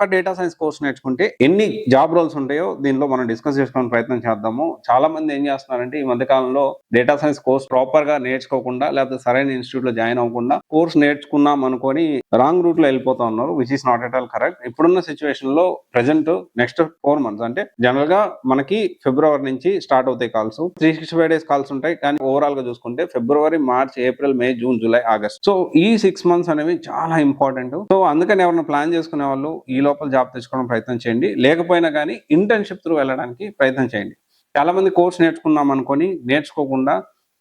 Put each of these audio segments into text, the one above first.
ఒక్క data science course నేర్చుకుంటే ఎన్ని జాబ్ రోల్స్ ఉంటాయో దీనిలో మనం డిస్కస్ చేసుకునే ప్రయత్నం చేద్దాము. చాలా మంది ఏం చేస్తున్నారంటే ఈ మధ్య కాలంలో డేటా సైన్స్ కోర్స్ ప్రాపర్ గా నేర్చుకోకుండా, లేకపోతే సరైన ఇన్స్టిట్యూట్ లో జాయిన్ అవ్వకుండా కోర్స్ నేర్చుకున్నాం అనుకొని రాంగ్ రూట్ లో వెళ్ళిపోతా ఉన్నారు, which is not at all correct. ఇప్పుడున్న సిచ్యువేషన్ లో ప్రెసెంట్ నెక్స్ట్ 4 months అంటే జనరల్ గా మనకి ఫిబ్రవరి నుంచి స్టార్ట్ అవుతాయి కాల్స్. 365 days కాల్స్ ఉంటాయి. కానీ ఓవరాల్ గా చూసుకుంటే ఫిబ్రవరి, మార్చ్, ఏప్రిల్, మే, జూన్, జూలై, ఆగస్ట్. సో ఈ 6 months అనేవి చాలా ఇంపార్టెంట్. సో అందుకని ఎవరైనా ప్లాన్ చేసుకునే వాళ్ళు ఈ లోపల జాబ్ తెచ్చుకోవడం ప్రయత్నం చేయండి. లేకపోయినా కానీ ఇంటర్న్షిప్ త్రూ వెళ్ళడానికి ప్రయత్నం చేయండి. చాలా మంది కోర్స్ నేర్చుకున్నాం అనుకొని నేర్చుకోకుండా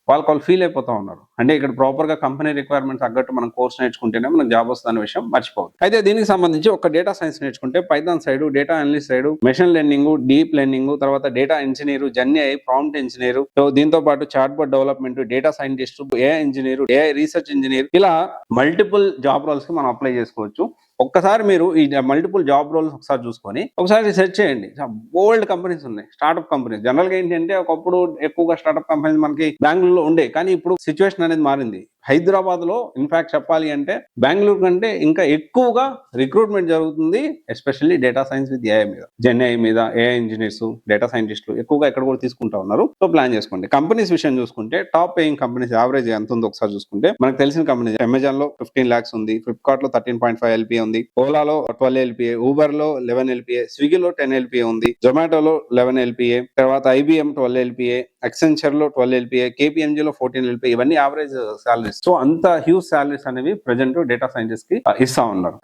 వాళ్ళు ఫీల్ అయిపోతా ఉన్నారు. అంటే ఇక్కడ ప్రాపర్ గా కంపెనీ రిక్వైర్మెంట్స్ తగ్గట్టు మనం కోర్స్ నేర్చుకుంటేనే మనకు జాబ్ వస్తుందనే విషయం మర్చిపోవద్దు. అయితే దీనికి సంబంధించి ఒక డేటా సైన్స్ నేర్చుకుంటే python side, data analyst side, machine learning, deep learning, తర్వాత data engineer, GenAI, prompt engineer, దీంతో పాటు chatbot development, data scientist, AI engineer, AI research engineer, ఇలా మల్టిపుల్ జాబ్ రోల్స్ కి మనం అప్లై చేసుకోవచ్చు. ఒక్కసారి మీరు ఈ మల్టిపుల్ జాబ్ రోల్స్ ఒకసారి చూసుకొని ఒకసారి సెర్చ్ చేయండి. బోల్డ్ కంపెనీస్ ఉన్నాయి, స్టార్ట్అప్ కంపెనీస్. జనరల్ గా ఏంటంటే ఒకప్పుడు ఎక్కువగా స్టార్ట్అప్ కంపెనీస్ మనకి బెంగళూరులో ఉండే, కానీ ఇప్పుడు సిచ్యువేషన్ అనేది మారింది. హైదరాబాద్ లో ఇన్ఫాక్ట్ చెప్పాలి అంటే బెంగళూరు కంటే ఇంకా ఎక్కువగా రిక్రూట్మెంట్ జరుగుతుంది, especially data science with AI మీద, జెన్ఐ మీద, ఏఐ ఇంజనీర్స్, డేటా సైంటిస్టులు ఎక్కువగా ఇక్కడ కూడా తీసుకుంటా ఉన్నారు. సో ప్లాన్ చేసుకోండి. కంపెనీస్ విషయం చూసుకుంటే టాప్ పేయింగ్ కంపెనీస్ యావరేజ్ ఎంత ఉందో ఒకసారి చూసుకుంటే మనకు తెలిసిన కంపెనీస్ అమెజాన్ లో 15 lakhs ఉంది, ఫ్లిప్కార్ట్ లో 13.5 LPA ఉంది, ఓలాలో 12 LPA, ఊబర్ లో 11 LPA, స్విగ్గీలో 10 LPA ఉంది, జొమాటోలో 11 LPA, తర్వాత IBM 12 LPA, ఎక్సెంచర్ లో 12 LPA, KPMG లో 14 LPA. ఇవన్నీ యావరేజ్ సాలరీస్. సో అంత హ్యూజ్ సాలరీస్ అనేవి ప్రెజెంట్ డేటా సైంటిస్ట్ కి ఇస్తా ఉన్నారు.